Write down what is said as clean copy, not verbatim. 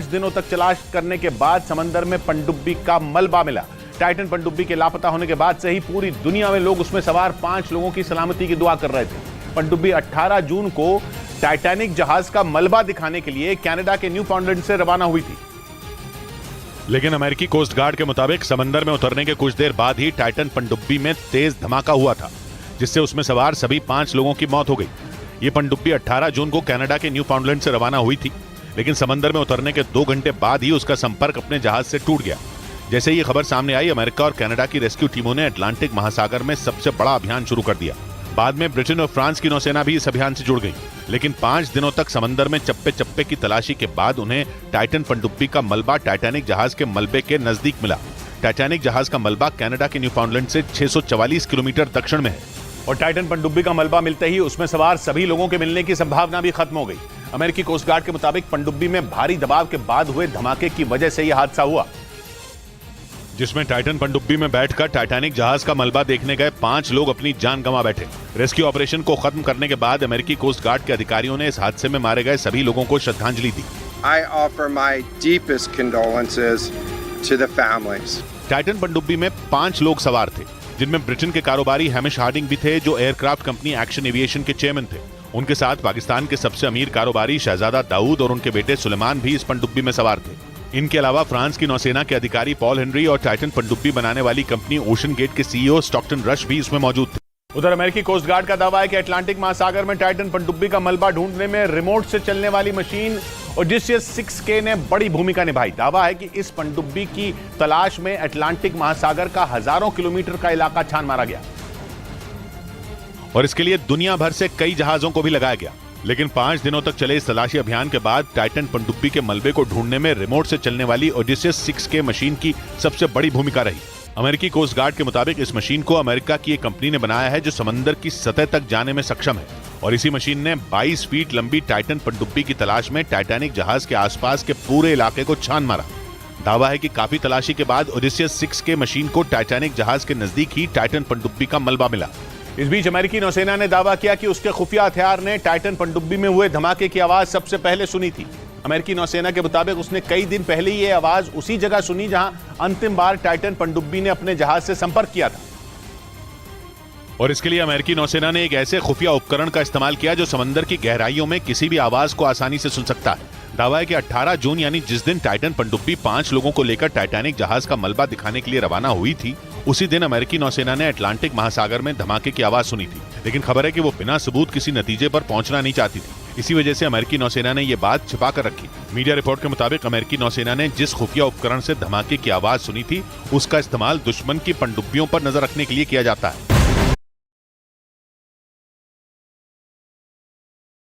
दिनों तक तलाश करने के बाद समंदर में पनडुब्बी का मलबा मिला। टाइटन पनडुब्बी के लापता होने के बाद से ही पूरी दुनिया में लोग उसमें सवार 5 लोगों की सलामती की दुआ कर रहे थे। पनडुब्बी 18 जून को टाइटैनिक जहाज का मलबा दिखाने के लिए कनाडा के न्यू फाउंडलैंड से रवाना हुई थी। लेकिन अमेरिकी कोस्ट गार्ड के मुताबिक समंदर में उतरने के कुछ देर बाद ही टाइटन पनडुब्बी में तेज धमाका हुआ था, जिससे उसमें सवार सभी 5 लोगों की मौत हो गई। ये पनडुब्बी 18 जून को कनाडा के न्यू फाउंडलैंड से रवाना हुई थी, लेकिन समंदर में उतरने के 2 घंटे बाद ही उसका संपर्क अपने जहाज से टूट गया। जैसे ये खबर सामने आई, अमेरिका और कनाडा की रेस्क्यू टीमों ने अटलांटिक महासागर में सबसे बड़ा अभियान शुरू कर दिया। बाद में ब्रिटेन और फ्रांस की नौसेना भी इस अभियान से जुड़ गई, लेकिन 5 दिनों तक समंदर में चप्पे चप्पे की तलाशी के बाद उन्हें टाइटन पनडुब्बी का मलबा टाइटैनिक जहाज के मलबे के नजदीक मिला। टाइटैनिक जहाज का मलबा कनाडा के न्यू फाउंडलैंड से 644 किलोमीटर दक्षिण में है और टाइटन पनडुब्बी का मलबा मिलते ही उसमें सवार सभी लोगों के मिलने की संभावना भी खत्म हो गई। अमेरिकी कोस्ट गार्ड के मुताबिक पनडुब्बी में भारी दबाव के बाद हुए धमाके की वजह से यह हादसा हुआ, जिसमें टाइटन पनडुब्बी में बैठकर टाइटैनिक जहाज का मलबा देखने गए 5 लोग अपनी जान गंवा बैठे। रेस्क्यू ऑपरेशन को खत्म करने के बाद अमेरिकी कोस्ट गार्ड के अधिकारियों ने इस हादसे में मारे गए सभी लोगों को श्रद्धांजलि दी। I offer my deepest condolences to the families. Titan पनडुब्बी में 5 लोग सवार थे, जिनमें ब्रिटेन के कारोबारी हैमिश हार्डिंग भी थे, जो एयरक्राफ्ट कंपनी एक्शन एविएशन के चेयरमैन थे। उनके साथ पाकिस्तान के सबसे अमीर कारोबारी शहजादा दाऊद और उनके बेटे सुलेमान भी इस पनडुब्बी में सवार थे। इनके अलावा फ्रांस की नौसेना के अधिकारी पॉल हेनरी और टाइटन पनडुब्बी बनाने वाली कंपनी ओशन गेट के सीईओ स्टॉकटन रश भी इसमें मौजूद थे। उधर अमेरिकी कोस्ट गार्ड का दावा है कि अटलांटिक महासागर में टाइटन पनडुब्बी का मलबा ढूंढने में रिमोट से चलने वाली मशीन ओडिसियस 6K ने बड़ी भूमिका निभाई। दावा है कि इस पनडुब्बी की तलाश में अटलांटिक महासागर का हजारों किलोमीटर का इलाका छान मारा गया और इसके लिए दुनिया भर से कई जहाजों को भी लगाया गया। लेकिन 5 दिनों तक चले इस तलाशी अभियान के बाद टाइटन पनडुब्बी के मलबे को ढूंढने में रिमोट से चलने वाली ओडिसियस 6K मशीन की सबसे बड़ी भूमिका रही। अमेरिकी कोस्ट गार्ड के मुताबिक इस मशीन को अमेरिका की एक कंपनी ने बनाया है, जो समंदर की सतह तक जाने में सक्षम है, और इसी मशीन ने 22 फीट लंबी टाइटन पनडुब्बी की तलाश में टाइटैनिक जहाज के आसपास के पूरे इलाके को छान मारा। दावा है कि काफी तलाशी के बाद ओडिसियस 6K मशीन को टाइटैनिक जहाज के नजदीक ही टाइटन पनडुब्बी का मलबा मिला। इस बीच अमेरिकी नौसेना ने दावा किया कि उसके खुफिया हथियार ने टाइटन पनडुब्बी में हुए धमाके की आवाज सबसे पहले सुनी थी। अमेरिकी नौसेना के मुताबिक उसने कई दिन पहले ये आवाज उसी जगह सुनी जहां अंतिम बार टाइटन पनडुब्बी ने अपने जहाज से संपर्क किया था। और इसके लिए अमेरिकी नौसेना ने एक ऐसे खुफिया उपकरण का इस्तेमाल किया जो समंदर की गहराइयों में किसी भी आवाज को आसानी से सुन सकता है। दावा है कि 18 जून यानी जिस दिन टाइटन पनडुब्बी 5 लोगों को लेकर टाइटैनिक जहाज का मलबा दिखाने के लिए रवाना हुई थी, उसी दिन अमेरिकी नौसेना ने अटलांटिक महासागर में धमाके की आवाज सुनी थी। लेकिन खबर है कि वो बिना सबूत किसी नतीजे पर पहुंचना नहीं चाहती थी। इसी वजह से अमेरिकी नौसेना ने ये बात छिपा कर रखी। मीडिया रिपोर्ट के मुताबिक अमेरिकी नौसेना ने जिस खुफिया उपकरण से धमाके की आवाज सुनी थी, उसका इस्तेमाल दुश्मन की पनडुब्बियों पर नजर रखने के लिए किया जाता है।